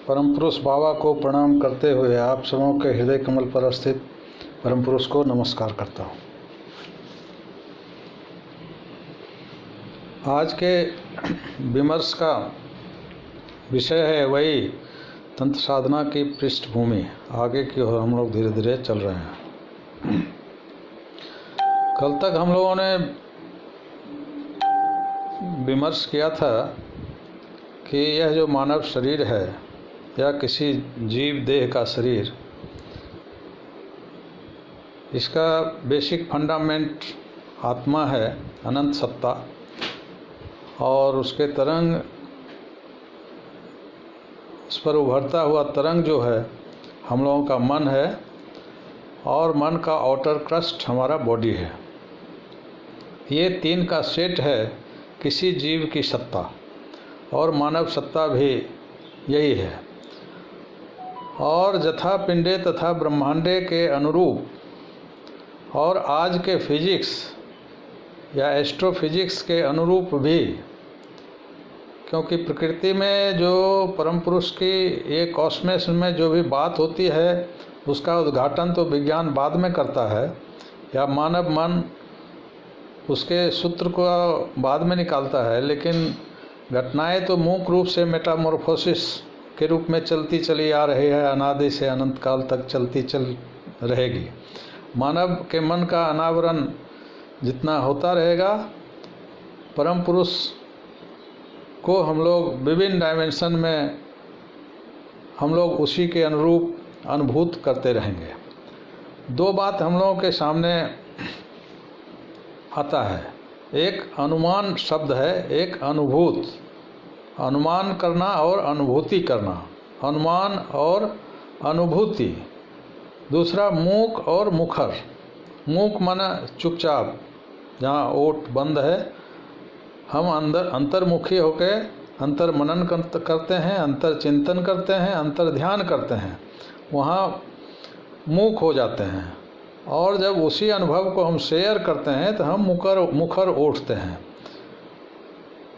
परम पुरुष बाबा को प्रणाम करते हुए आप सबों के हृदय कमल पर स्थित परम पुरुष को नमस्कार करता हूँ। आज के विमर्श का विषय है वही तंत्र साधना की पृष्ठभूमि। आगे की ओर हम लोग धीरे धीरे चल रहे हैं। कल तक हम लोगों ने विमर्श किया था कि यह जो मानव शरीर है या किसी जीव देह का शरीर, इसका बेसिक फंडामेंट आत्मा है, अनंत सत्ता, और उसके तरंग, उस पर उभरता हुआ तरंग जो है हम लोगों का मन है, और मन का आउटर क्रस्ट हमारा बॉडी है। ये तीन का सेट है किसी जीव की सत्ता, और मानव सत्ता भी यही है। और जथा पिंडे तथा ब्रह्मांडे के अनुरूप और आज के फिजिक्स या एस्ट्रोफिजिक्स के अनुरूप भी, क्योंकि प्रकृति में जो परम पुरुष की ये कॉस्मोस में जो भी बात होती है उसका उद्घाटन तो विज्ञान बाद में करता है, या मानव मन उसके सूत्र को बाद में निकालता है, लेकिन घटनाएं तो मूक रूप से मेटामॉर्फोसिस के रूप में चलती चली आ रही है, अनादि से अनंत काल तक चलती चल रहेगी। मानव के मन का अनावरण जितना होता रहेगा, परम पुरुष को हम लोग विभिन्न डायमेंशन में हम लोग उसी के अनुरूप अनुभूत करते रहेंगे। दो बात हम लोगों के सामने आता है, एक अनुमान शब्द है, एक अनुभूत, अनुमान करना और अनुभूति करना, अनुमान और अनुभूति। दूसरा मूक और मुखर। मूक माना चुपचाप, जहाँ ओट बंद है, हम अंतर्मुखी होकर अंतर मनन करते हैं, अंतर चिंतन करते हैं, अंतर ध्यान करते हैं, वहाँ मूक हो जाते हैं। और जब उसी अनुभव को हम शेयर करते हैं तो हम मुखर उठते हैं।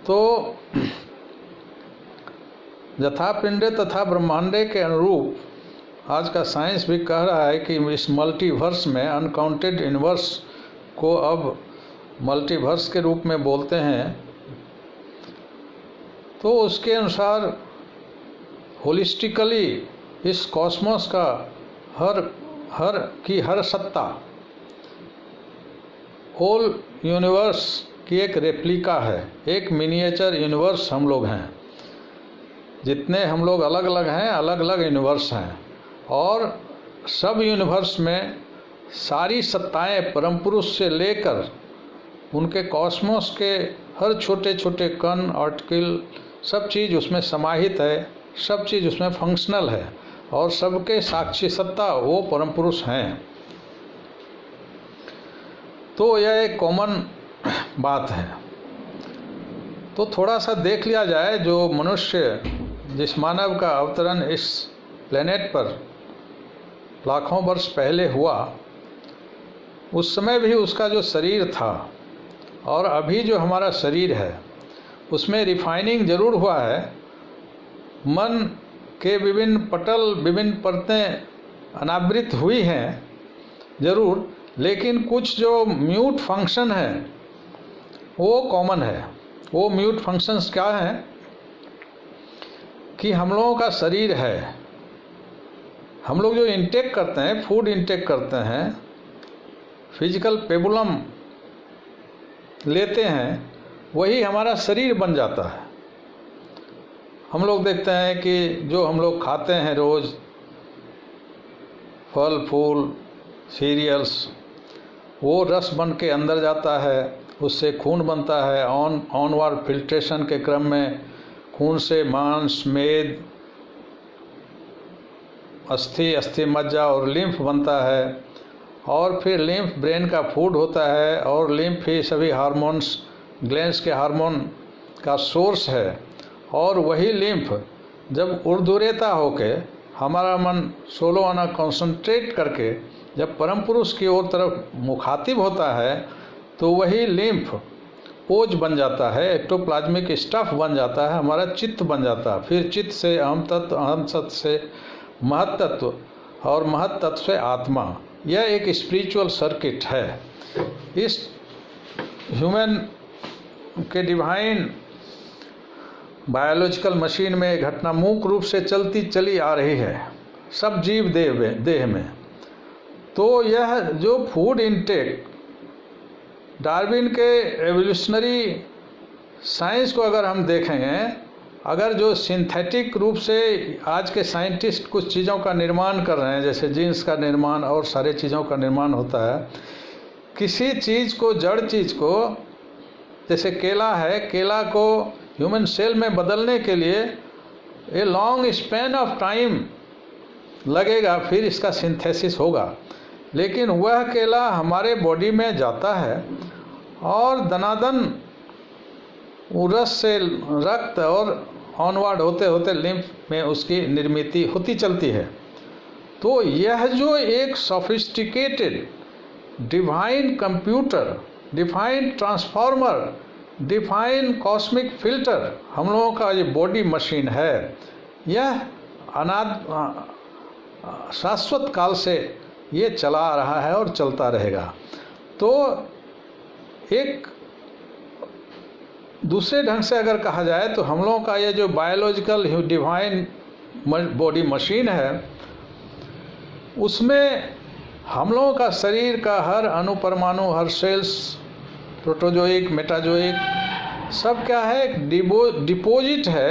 तो जथा पिंडे तथा ब्रह्मांडे के अनुरूप आज का साइंस भी कह रहा है कि इस मल्टीवर्स में अनकाउंटेड यूनिवर्स को अब मल्टीवर्स के रूप में बोलते हैं। तो उसके अनुसार होलिस्टिकली इस कॉस्मोस का हर सत्ता, होल यूनिवर्स की एक रेप्लिका है, एक मिनिएचर यूनिवर्स हम लोग हैं। जितने हम लोग अलग अलग हैं, अलग अलग यूनिवर्स हैं, और सब यूनिवर्स में सारी सत्ताएं परम पुरुष से लेकर उनके कॉस्मोस के हर छोटे छोटे कण, आर्टिकल, सब चीज़ उसमें समाहित है, सब चीज़ उसमें फंक्शनल है, और सबके साक्षी सत्ता वो परम पुरुष हैं। तो यह एक कॉमन बात है। तो थोड़ा सा देख लिया जाए, जो मनुष्य, जिस मानव का अवतरण इस प्लेनेट पर लाखों वर्ष पहले हुआ, उस समय भी उसका जो शरीर था और अभी जो हमारा शरीर है उसमें रिफाइनिंग जरूर हुआ है। मन के विभिन्न पटल, विभिन्न परतें अनावृत हुई हैं जरूर, लेकिन कुछ जो म्यूट फंक्शन है वो कॉमन है। वो म्यूट फंक्शंस क्या हैं कि हम लोगों का शरीर है, हम लोग जो इंटेक करते हैं, फूड इंटेक करते हैं, फिजिकल पेबुलम लेते हैं, वही हमारा शरीर बन जाता है। हम लोग देखते हैं कि जो हम लोग खाते हैं रोज़, फल फूल, सीरियल्स, वो रस बन के अंदर जाता है, उससे खून बनता है। ऑनवर्ड फिल्ट्रेशन के क्रम में खून से मांस, मेद, अस्थि मज्जा और लिम्फ बनता है, और फिर लिम्फ ब्रेन का फूड होता है, और लिम्फ ही सभी हार्मोन्स, ग्लैंड्स के हार्मोन का सोर्स है। और वही लिम्फ जब ऊर्ध्वरेता होके हमारा मन 16 आना कॉन्सेंट्रेट करके जब परम पुरुष की ओर तरफ मुखातिब होता है, तो वही लिम्फ ओज बन जाता है, एक्टोप्लाज्मिक स्टफ बन जाता है, हमारा चित्त बन जाता है, फिर चित्त से अहम तत्व, अहम तत्व से महत्तत्व और महत्तत्व से आत्मा। यह एक स्पिरिचुअल सर्किट है। इस ह्यूमन के डिवाइन बायोलॉजिकल मशीन में घटना मुख्य रूप से चलती चली आ रही है सब जीव देह में। तो यह जो फूड इनटेक डार्विन के एवोल्यूशनरी साइंस को अगर हम देखेंगे, अगर जो सिंथेटिक रूप से आज के साइंटिस्ट कुछ चीज़ों का निर्माण कर रहे हैं, जैसे जीन्स का निर्माण और सारे चीज़ों का निर्माण होता है, किसी चीज़ को, जड़ चीज़ को, जैसे केला है, केला को ह्यूमन सेल में बदलने के लिए a long span of time लगेगा, फिर इसका सिंथेसिस होगा। लेकिन वह केला हमारे बॉडी में जाता है और दनादन रस से रक्त और ऑनवर्ड होते होते लिम्फ में उसकी निर्मित होती चलती है। तो यह जो एक sophisticated divine computer, divine transformer, divine cosmic filter हम लोगों का ये बॉडी मशीन है, यह शाश्वत काल से ये चला आ रहा है और चलता रहेगा। तो एक दूसरे ढंग से अगर कहा जाए तो हम लोगों का ये जो बायोलॉजिकल डिवाइन बॉडी मशीन है, उसमें हम लोगों का शरीर का हर अणुपरमाणु, हर सेल्स, प्रोटोजोइक, मेटाजोइक, सब क्या है, एक डिपोजिट है।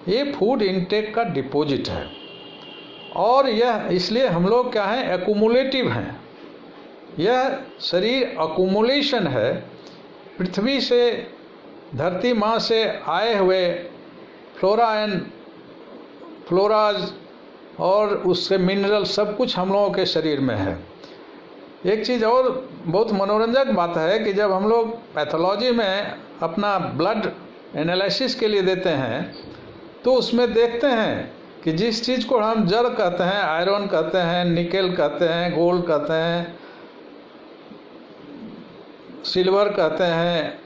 ये फूड इनटेक का डिपोजिट है। और यह इसलिए हम लोग क्या हैं, एक्यूमुलेटिव हैं। यह शरीर अकुमुलेशन है। पृथ्वी से, धरती माँ से आए हुए फ्लोरा एंड फ्लोराज और उसके मिनरल सब कुछ हम लोगों के शरीर में है। एक चीज़ और बहुत मनोरंजक बात है कि जब हम लोग पैथोलॉजी में अपना ब्लड एनालिसिस के लिए देते हैं तो उसमें देखते हैं कि जिस चीज़ को हम जड़ कहते हैं, आयरन कहते हैं, निकेल कहते हैं, गोल्ड कहते हैं, सिल्वर कहते हैं,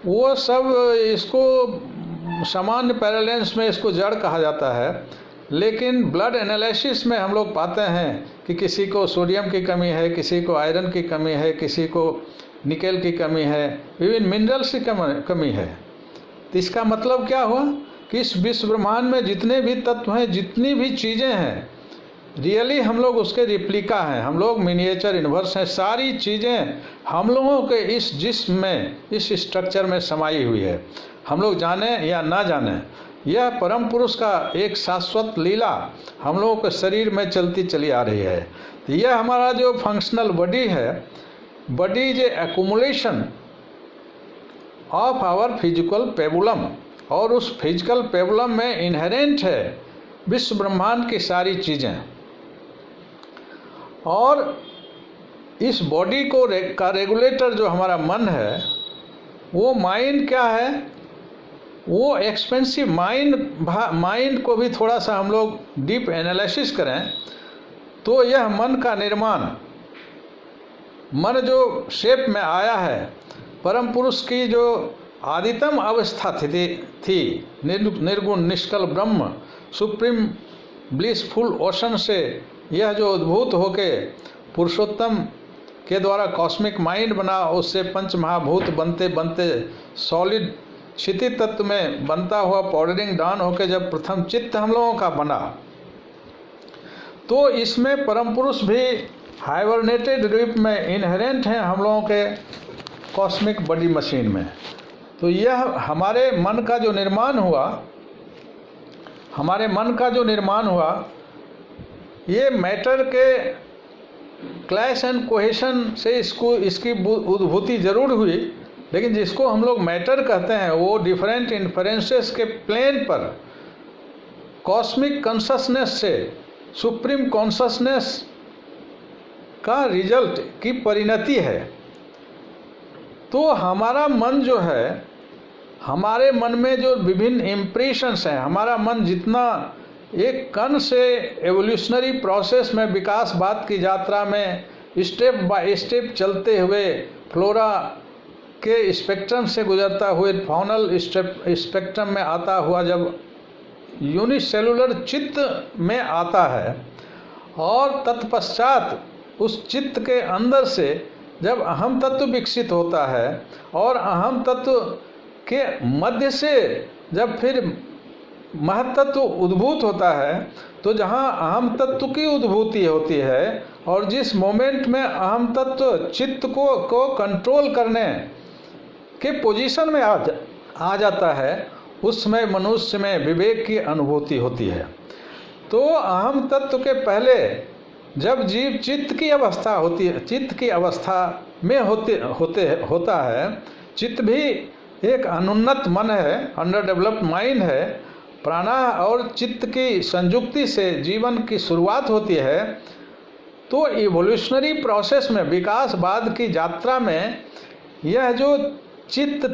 वो सब इसको सामान्य पैरेलेंस में इसको जड़ कहा जाता है। लेकिन ब्लड एनालिसिस में हम लोग पाते हैं कि किसी को सोडियम की कमी है, किसी को आयरन की कमी है, किसी को निकेल की कमी है, विभिन्न मिनरल्स की कमी है। तो इसका मतलब क्या हुआ कि इस विश्व ब्रह्मांड में जितने भी तत्व हैं, जितनी भी चीज़ें हैं, रियली हम लोग उसके रिप्लिका हैं, हम लोग मिनिएचर इन्वर्स हैं। सारी चीज़ें हम लोगों के इस जिस्म में, इस स्ट्रक्चर में समाई हुई है। हम लोग जाने या ना जाने, यह परम पुरुष का एक शाश्वत लीला हम लोगों के शरीर में चलती चली आ रही है। तो यह हमारा जो फंक्शनल बॉडी है, body is accumulation of our physical pabulum, और उस फिजिकल पेबुलम में इनहेरेंट है विश्व ब्रह्मांड की सारी चीज़ें। और इस बॉडी को का रेगुलेटर जो हमारा मन है, वो माइंड क्या है, वो एक्सपेंसिव माइंड को भी थोड़ा सा हम लोग डीप एनालिसिस करें तो यह मन का निर्माण, मन जो शेप में आया है, परम पुरुष की जो आदितम अवस्था थी निर्गुण निष्कल ब्रह्म, सुप्रीम ब्लिसफुल ओशन से यह जो उद्भूत होके पुरुषोत्तम के द्वारा कॉस्मिक माइंड बना, उससे पंच महाभूत बनते बनते सॉलिड क्षिति तत्व में बनता हुआ पाउडरिंग डाउन होके जब प्रथम चित्त हम लोगों का बना, तो इसमें परम पुरुष भी हाइबरनेटेड रूप में इनहेरेंट हैं हम लोगों के कॉस्मिक बॉडी मशीन में। तो यह हमारे मन का जो निर्माण हुआ, हमारे मन का जो निर्माण हुआ, ये मैटर के क्लैश एंड कोहेशन से इसकी उद्भूति जरूर हुई, लेकिन जिसको हम लोग मैटर कहते हैं वो डिफरेंट इन्फ्लुएंसेस के प्लेन पर कॉस्मिक कॉन्शसनेस से सुप्रीम कॉन्शसनेस का रिजल्ट की परिणति है। तो हमारा मन जो है, हमारे मन में जो विभिन्न इम्प्रेशंस हैं, हमारा मन जितना एक कण से एवोल्यूशनरी प्रोसेस में विकासवाद की यात्रा में स्टेप बाय स्टेप चलते हुए फ्लोरा के स्पेक्ट्रम से गुजरता हुए फाउनल स्पेक्ट्रम में आता हुआ जब यूनिसेलुलर चित्त में आता है और तत्पश्चात उस चित्त के अंदर से जब अहम तत्व विकसित होता है और अहम तत्व के मध्य से जब फिर महत्तत्व उद्भूत होता है, तो जहाँ अहम तत्व की उद्भूति होती है और जिस मोमेंट में अहम तत्व चित्त को कंट्रोल करने के पोजीशन में आ जाता है, उस समय मनुष्य में विवेक की अनुभूति होती है। तो अहम तत्व के पहले जब जीव चित्त की अवस्था होती है, चित्त की अवस्था में होता है, चित्त भी एक अनुन्नत मन है, अंडर डेवलप्ड माइंड है, प्राणा और चित्त की संयुक्ति से जीवन की शुरुआत होती है। तो इवोल्यूशनरी प्रोसेस में, विकासवाद की यात्रा में, यह जो चित्त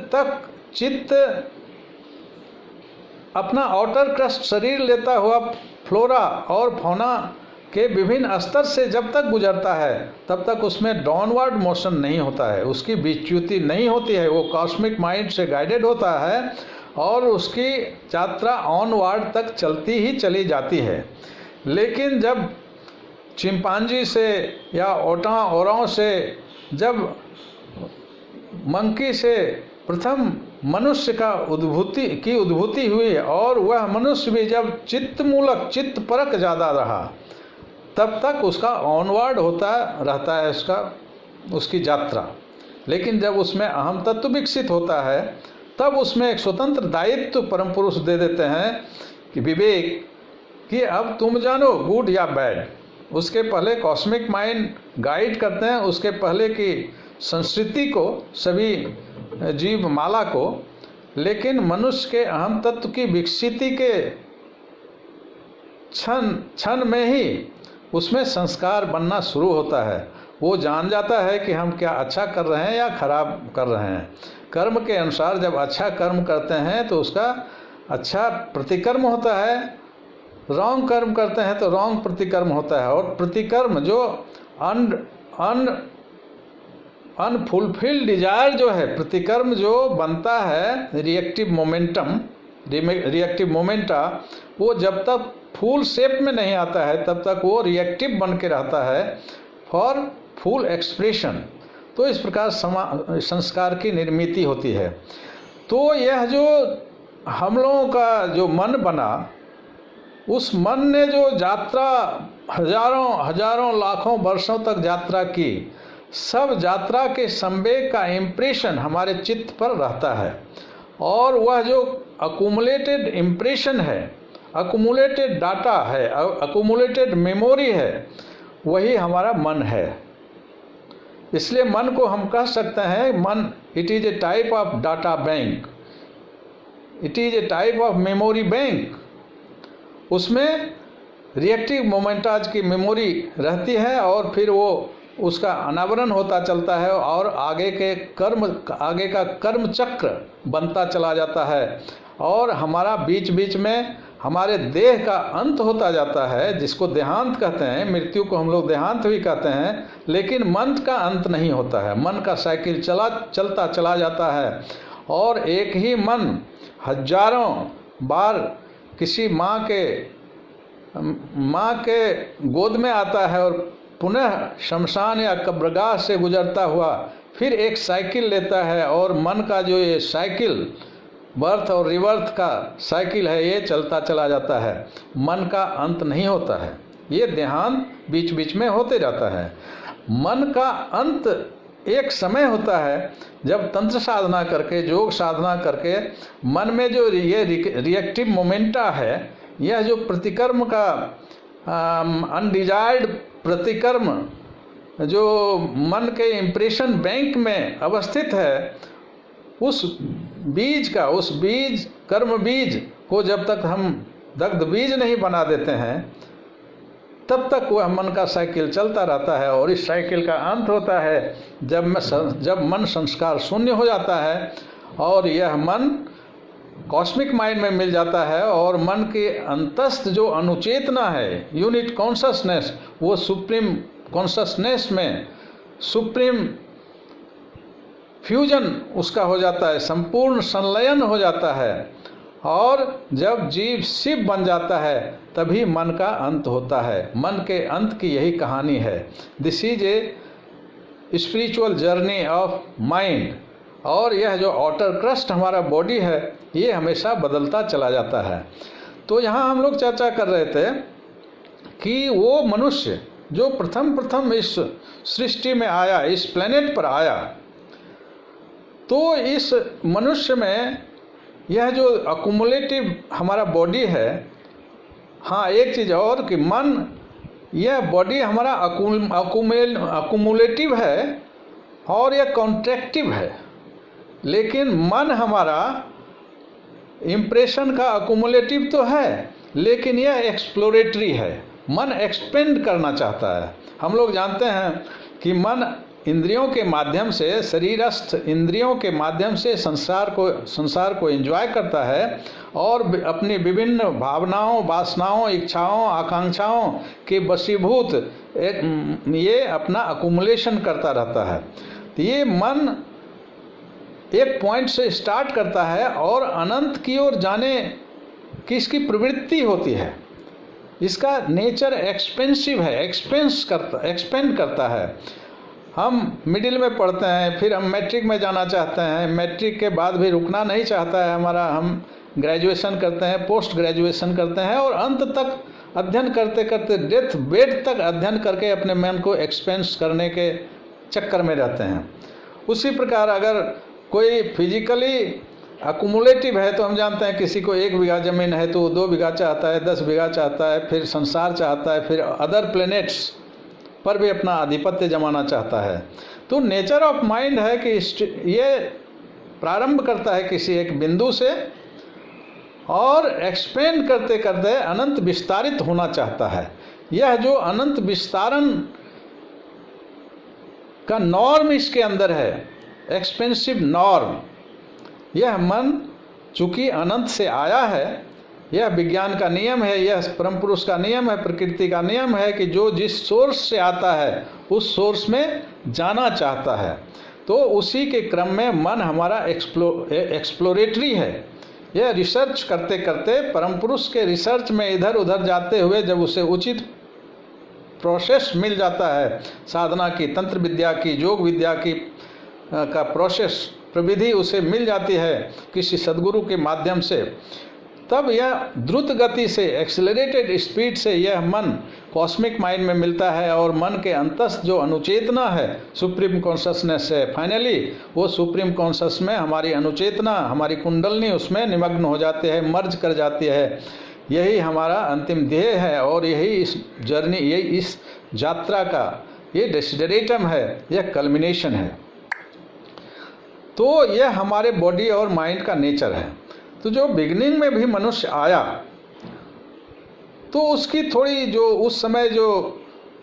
अपना आउटर क्रस्ट शरीर लेता हुआ फ्लोरा और फौना के विभिन्न स्तर से जब तक गुजरता है, तब तक उसमें डाउनवर्ड मोशन नहीं होता है, उसकी विच्युति नहीं होती है, वो कॉस्मिक माइंड से गाइडेड होता है और उसकी यात्रा ऑनवर्ड तक चलती ही चली जाती है। लेकिन जब चिंपांजी से या ओराओं से, जब मंकी से प्रथम मनुष्य का उद्भूति हुई और वह मनुष्य भी जब चित्तमूलक चित्त परक ज़्यादा रहा, तब तक उसका ऑनवर्ड होता रहता है उसकी यात्रा। लेकिन जब उसमें अहम तत्व विकसित होता है, तब उसमें एक स्वतंत्र दायित्व परम पुरुष दे देते हैं कि विवेक, कि अब तुम जानो गुड या बैड। उसके पहले कॉस्मिक माइंड गाइड करते हैं, उसके पहले की संस्कृति को, सभी जीव माला को। लेकिन मनुष्य के अहम तत्व की विकसिति के क्षण में ही उसमें संस्कार बनना शुरू होता है। वो जान जाता है कि हम क्या अच्छा कर रहे हैं या खराब कर रहे हैं। कर्म के अनुसार जब अच्छा कर्म करते हैं तो उसका अच्छा प्रतिकर्म होता है, रॉन्ग कर्म करते हैं तो रॉन्ग प्रतिकर्म होता है। और प्रतिकर्म जो अनफुलफिल्ड डिजायर जो है, प्रतिकर्म जो बनता है, रिएक्टिव मोमेंटा, वो जब तक फुल शेप में नहीं आता है तब तक वो रिएक्टिव बन के रहता है फॉर फुल एक्सप्रेशन। तो इस प्रकार संस्कार की निर्मिति होती है। तो यह जो हम लोगों का जो मन बना, उस मन ने जो यात्रा हजारों लाखों वर्षों तक यात्रा की, सब यात्रा के संवेग का इम्प्रेशन हमारे चित्त पर रहता है। और वह जो अकुमुलेटेड इम्प्रेशन है, अकुमुलेटेड डाटा है, अकुमुलेटेड मेमोरी है, वही हमारा मन है। इसलिए मन को हम कह सकते हैं, मन it is a type of data bank, it is a type of memory bank. उसमें रिएक्टिव मोमेंटाज की मेमोरी रहती है और फिर वो उसका अनावरण होता चलता है और आगे का कर्म चक्र बनता चला जाता है। और हमारा बीच बीच में हमारे देह का अंत होता जाता है, जिसको देहांत कहते हैं। मृत्यु को हम लोग देहांत भी कहते हैं। लेकिन मन का अंत नहीं होता है, मन का साइकिल चलता चला जाता है। और एक ही मन हजारों बार किसी माँ के गोद में आता है और पुनः शमशान या कब्रगाह से गुजरता हुआ फिर एक साइकिल लेता है। और मन का जो ये साइकिल, बर्थ और रिवर्थ का साइकिल है, ये चलता चला जाता है। मन का अंत नहीं होता है, ये देहांत बीच बीच में होते रहता है। मन का अंत एक समय होता है जब तंत्र साधना करके, योग साधना करके मन में जो ये रिएक्टिव मोमेंटा है, यह जो प्रतिकर्म का अनडिजायर्ड प्रतिकर्म जो मन के इम्प्रेशन बैंक में अवस्थित है, उस बीज कर्म बीज को जब तक हम दग्ध बीज नहीं बना देते हैं, तब तक वह मन का साइकिल चलता रहता है। और इस साइकिल का अंत होता है जब मन संस्कार शून्य हो जाता है और यह मन कॉस्मिक माइंड में मिल जाता है। और मन के अंतस्थ जो अनुचेतना है, यूनिट कॉन्शसनेस, वो सुप्रीम कॉन्शसनेस में सुप्रीम फ्यूजन उसका हो जाता है, संपूर्ण संलयन हो जाता है, और जब जीव शिव बन जाता है तभी मन का अंत होता है। मन के अंत की यही कहानी है। This is a spiritual journey of mind. और यह जो आउटर क्रस्ट हमारा बॉडी है ये हमेशा बदलता चला जाता है। तो यहाँ हम लोग चर्चा कर रहे थे कि वो मनुष्य जो प्रथम इस सृष्टि में आया, इस प्लेनेट पर आया, तो इस मनुष्य में यह जो अकुमुलेटिव हमारा बॉडी है, हाँ एक चीज़ और कि मन, यह बॉडी हमारा अकुमुलेटिव है और यह कॉन्ट्रैक्टिव है, लेकिन मन हमारा इम्प्रेशन का अकुमुलेटिव तो है, लेकिन यह एक्सप्लोरेटरी है। मन एक्सपेंड करना चाहता है। हम लोग जानते हैं कि मन इंद्रियों के माध्यम से, शरीरस्थ इंद्रियों के माध्यम से संसार को एंजॉय करता है और अपनी विभिन्न भावनाओं, वासनाओं, इच्छाओं, आकांक्षाओं के वशीभूत ये अपना अकुमुलेशन करता रहता है। तो ये मन एक पॉइंट से स्टार्ट करता है और अनंत की ओर जाने की इसकी प्रवृत्ति होती है। इसका नेचर एक्सपेंसिव है, एक्सपेंड करता है। हम मिडिल में पढ़ते हैं, फिर हम मैट्रिक में जाना चाहते हैं, मैट्रिक के बाद भी रुकना नहीं चाहता है हमारा, हम ग्रेजुएशन करते हैं, पोस्ट ग्रेजुएशन करते हैं और अंत तक अध्ययन करते करते डेथ बेड तक अध्ययन करके अपने मन को एक्सपेंस करने के चक्कर में रहते हैं। उसी प्रकार अगर कोई फिजिकली अकुमुलेटिव है तो हम जानते हैं किसी को 1 बीघा ज़मीन है तो वो 2 बीघा चाहता है, 10 बीघा चाहता है, फिर संसार चाहता है, फिर अदर प्लैनेट्स पर भी अपना आधिपत्य जमाना चाहता है। तो नेचर ऑफ माइंड है कि ये प्रारंभ करता है किसी एक बिंदु से और एक्सपेंड करते करते अनंत विस्तारित होना चाहता है। यह जो अनंत विस्तारण का नॉर्म इसके अंदर है, एक्सपेंसिव नॉर्म, यह मन चूँकि अनंत से आया है, यह विज्ञान का नियम है, यह परम पुरुष का नियम है, प्रकृति का नियम है कि जो जिस सोर्स से आता है उस सोर्स में जाना चाहता है। तो उसी के क्रम में मन हमारा एक्सप्लोरेटरी है। यह रिसर्च करते करते परम पुरुष के रिसर्च में इधर उधर जाते हुए जब उसे उचित प्रोसेस मिल जाता है, साधना की, तंत्र विद्या की, योग विद्या की का प्रोसेस, प्रविधि उसे मिल जाती है किसी सद्गुरु के माध्यम से, तब यह द्रुत गति से, एक्सेलरेटेड स्पीड से यह मन कॉस्मिक माइंड में मिलता है और मन के अंतस्थ जो अनुचेतना है, सुप्रीम कॉन्शसनेस है, फाइनली वो सुप्रीम कॉन्शस में हमारी अनुचेतना, हमारी कुंडलनी उसमें निमग्न हो जाती है, मर्ज कर जाती है। यही हमारा अंतिम ध्येय है और यही इस जर्नी, यही इस यात्रा का ये डेस्टिनेटम है, यह कल्मिनेशन है। तो यह हमारे बॉडी और माइंड का नेचर है। तो जो बिगिनिंग में भी मनुष्य आया तो उसकी थोड़ी जो उस समय जो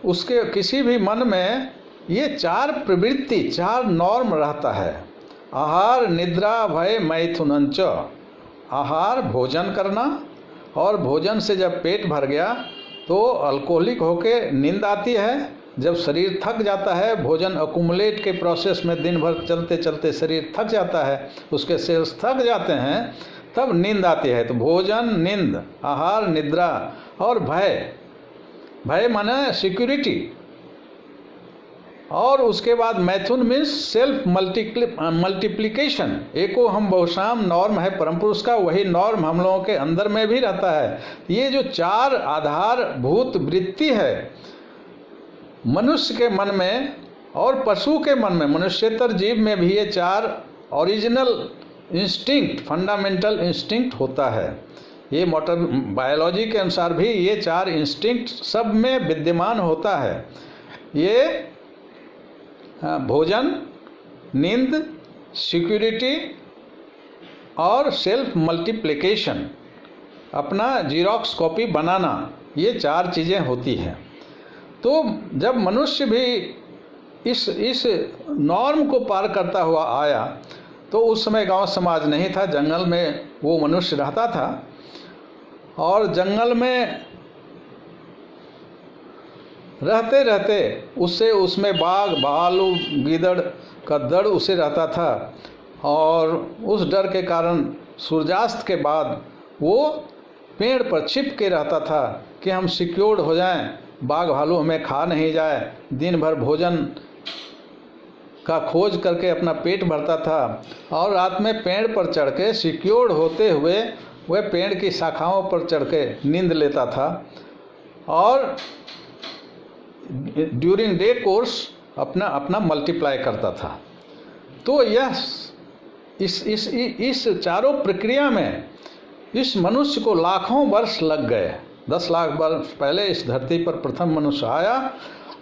उसके किसी भी मन में ये 4 प्रवृत्ति, 4 नॉर्म रहता है। आहार, निद्रा, भय, मैथुनंच। आहार भोजन करना, और भोजन से जब पेट भर गया तो अल्कोहलिक होके नींद आती है। जब शरीर थक जाता है, भोजन अकुमुलेट के प्रोसेस में दिन भर चलते चलते शरीर थक जाता है, उसके सेल्स थक जाते हैं, तब नींद आती है। तो भोजन, नींद, आहार, निद्रा और भय। भय माने सिक्योरिटी। और उसके बाद मैथुन मीन्स सेल्फ मल्टीप्लिकेशन। एको हम बहुशाम नॉर्म है परम पुरुष का, वही नॉर्म हम लोगों के अंदर में भी रहता है। ये जो 4 आधारभूत वृत्ति है मनुष्य के मन में और पशु के मन में, मनुष्यतर जीव में भी ये 4 ओरिजिनल इंस्टिंक्ट, फंडामेंटल इंस्टिंक्ट होता है। ये मोटर बायोलॉजी के अनुसार भी ये 4 इंस्टिंक्ट सब में विद्यमान होता है। ये भोजन, नींद, सिक्योरिटी और सेल्फ मल्टीप्लिकेशन, अपना जीरोक्स कॉपी बनाना, ये 4 चीज़ें होती हैं। तो जब मनुष्य भी इस नॉर्म को पार करता हुआ आया तो उस समय गांव समाज नहीं था, जंगल में वो मनुष्य रहता था। और जंगल में रहते रहते उससे उसमें बाघ भालू गीदड़ का डर उसे रहता था, और उस डर के कारण सूर्यास्त के बाद वो पेड़ पर छिप के रहता था कि हम सिक्योर्ड हो जाएं, बाघ भालू हमें खा नहीं जाए। दिन भर भोजन का खोज करके अपना पेट भरता था, और रात में पेड़ पर चढ़ के सिक्योर्ड होते हुए वह पेड़ की शाखाओं पर चढ़ के नींद लेता था, और ड्यूरिंग डे कोर्स अपना मल्टीप्लाई करता था। तो यह इस चारों प्रक्रिया में इस मनुष्य को लाखों वर्ष लग गए। 10 लाख वर्ष पहले इस धरती पर प्रथम मनुष्य आया,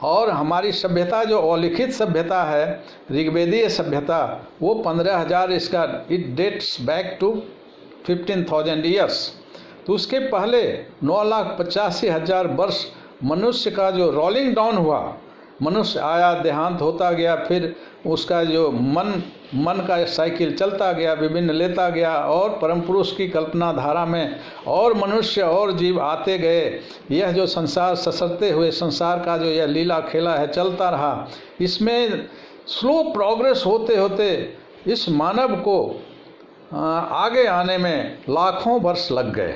और हमारी सभ्यता जो अलिखित सभ्यता है, ऋग्वेदीय सभ्यता, वो 15,000 इसका it dates back to 15,000 years. तो उसके पहले 9,85,000 वर्ष मनुष्य का जो रोलिंग डाउन हुआ, मनुष्य आया, देहांत होता गया, फिर उसका जो मन का साइकिल चलता गया, विभिन्न लेता गया, और परम पुरुष की कल्पना धारा में और मनुष्य और जीव आते गए। यह जो संसार ससरते हुए संसार का जो यह लीला खेला है चलता रहा। इसमें स्लो प्रोग्रेस होते होते इस मानव को आगे आने में लाखों वर्ष लग गए।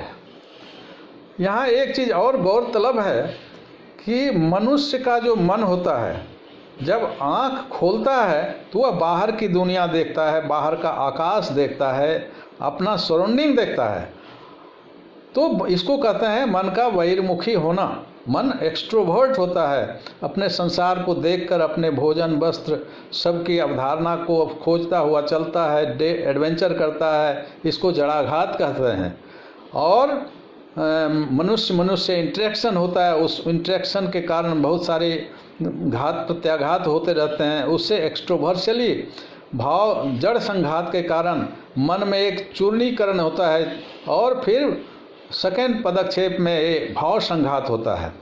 यहाँ एक चीज़ और गौरतलब है कि मनुष्य का जो मन होता है, जब आँख खोलता है तो वह बाहर की दुनिया देखता है, बाहर का आकाश देखता है, अपना सराउंडिंग देखता है। तो इसको कहते हैं मन का बहिर्मुखी होना। मन एक्सट्रोवर्ट होता है, अपने संसार को देखकर अपने भोजन वस्त्र सबकी अवधारणा को खोजता हुआ चलता है, एडवेंचर करता है। इसको जड़ाघात कहते हैं। और मनुष्य इंटरेक्शन होता है, उस इंटरेक्शन के कारण बहुत सारे घात प्रत्याघात होते रहते हैं। उससे एक्सट्रोवर्शियली भाव जड़ संघात के कारण मन में एक चूर्णीकरण होता है, और फिर सेकेंड पदक्षेप में ये भाव संघात होता है।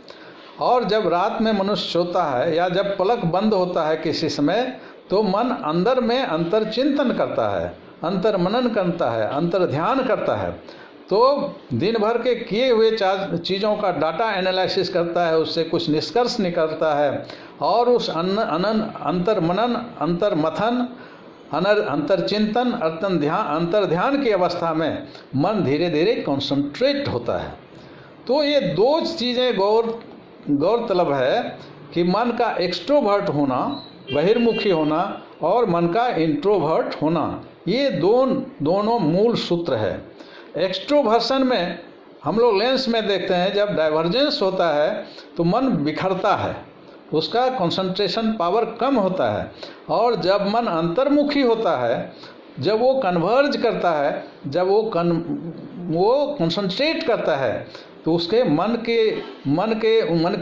और जब रात में मनुष्य सोता है या जब पलक बंद होता है किसी समय, तो मन अंदर में अंतर चिंतन करता है, अंतर मनन करता है, अंतर ध्यान करता है। तो दिन भर के किए हुए चीज़ों का डाटा एनालिसिस करता है, उससे कुछ निष्कर्ष निकलता है, और उस अंतर मनन, अंतर मथन, अंतर चिंतन, अंतर ध्यान की अवस्था में मन धीरे धीरे कंसंट्रेट होता है। तो ये दो चीज़ें गौरतलब है कि मन का एक्सट्रोवर्ट होना, बहिर्मुखी होना, और मन का इंट्रोवर्ट होना, ये दोनों मूल सूत्र है। एक्सट्रोवर्सन में हम लोग लेंस में देखते हैं, जब डाइवर्जेंस होता है तो मन बिखरता है, उसका कंसंट्रेशन पावर कम होता है। और जब मन अंतर्मुखी होता है, जब वो कन्वर्ज करता है, जब वो कंसंट्रेट करता है, तो उसके मन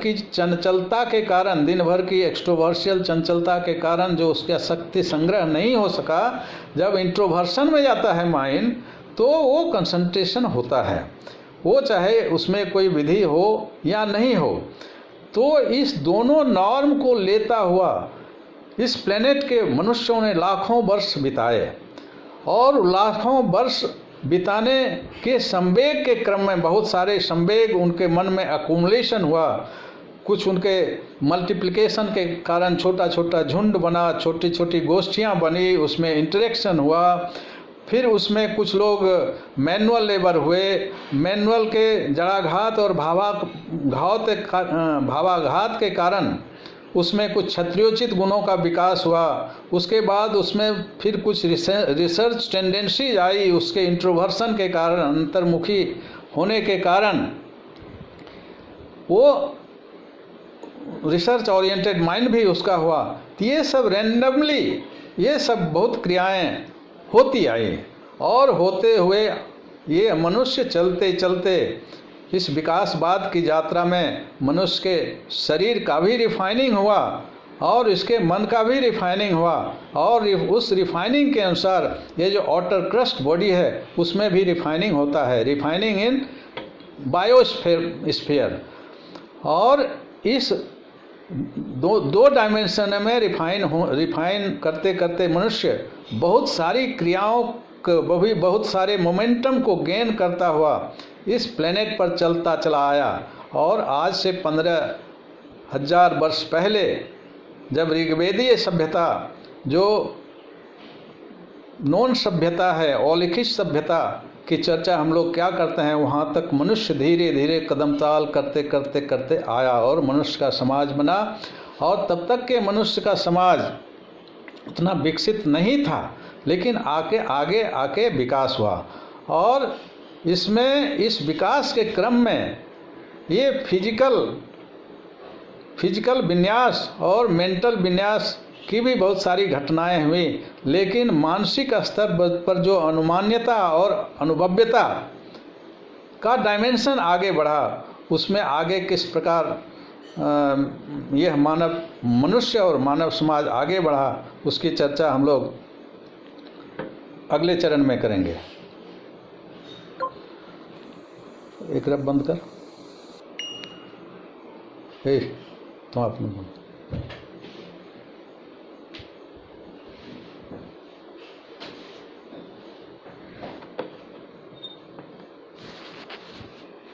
की चंचलता के कारण, दिन भर की एक्सट्रोवर्शियल चंचलता के कारण जो उसका शक्ति संग्रह नहीं हो सका, जब इंट्रोवर्सन में जाता है माइंड, तो वो कंसंट्रेशन होता है। वो चाहे उसमें कोई विधि हो या नहीं हो। तो इस दोनों नॉर्म को लेता हुआ इस प्लेनेट के मनुष्यों ने लाखों वर्ष बिताए, और लाखों वर्ष बिताने के संवेग के क्रम में बहुत सारे संवेग उनके मन में अकुमुलेशन हुआ। कुछ उनके मल्टीप्लिकेशन के कारण छोटा छोटा झुंड बना, छोटी छोटी गोष्ठियाँ बनी, उसमें इंटरेक्शन हुआ। फिर उसमें कुछ लोग मैनुअल लेबर हुए, मैनुअल के जड़ाघात और भावाघात के कारण उसमें कुछ क्षत्रियोचित गुणों का विकास हुआ। उसके बाद उसमें फिर कुछ रिसर्च टेंडेंसी आई, उसके इंट्रोवर्सन के कारण, अंतर्मुखी होने के कारण वो रिसर्च ओरिएंटेड माइंड भी उसका हुआ। तो ये सब रैंडमली, ये सब बहुत क्रियाएं होती आई, और होते हुए ये मनुष्य चलते चलते इस विकासवाद की यात्रा में मनुष्य के शरीर का भी रिफाइनिंग हुआ, और इसके मन का भी रिफाइनिंग हुआ, और उस रिफाइनिंग के अनुसार ये जो आउटर क्रस्ट बॉडी है उसमें भी रिफाइनिंग होता है, रिफाइनिंग इन बायोस्फीयर। और इस दो डायमेंशन में रिफाइन करते करते मनुष्य बहुत सारी क्रियाओं को भी, बहुत सारे मोमेंटम को गेन करता हुआ इस प्लेनेट पर चलता चला आया। और आज से 1000 वर्ष पहले जब ऋग्वेदीय सभ्यता जो नॉन सभ्यता है, ओलिखित सभ्यता की चर्चा हम लोग क्या करते हैं, वहाँ तक मनुष्य धीरे धीरे कदम ताल करते करते करते आया और मनुष्य का समाज बना। और तब तक के मनुष्य का समाज उतना विकसित नहीं था, लेकिन आगे आके विकास हुआ। और इसमें इस विकास के क्रम में ये फिजिकल विन्यास और मेंटल विन्यास की भी बहुत सारी घटनाएं हुई, लेकिन मानसिक स्तर पर जो अनुमान्यता और अनुभव्यता का डायमेंशन आगे बढ़ा, उसमें आगे किस प्रकार यह मनुष्य और मानव समाज आगे बढ़ा, उसकी चर्चा हम लोग अगले चरण में करेंगे। एक रब बंद कर, तुम अपने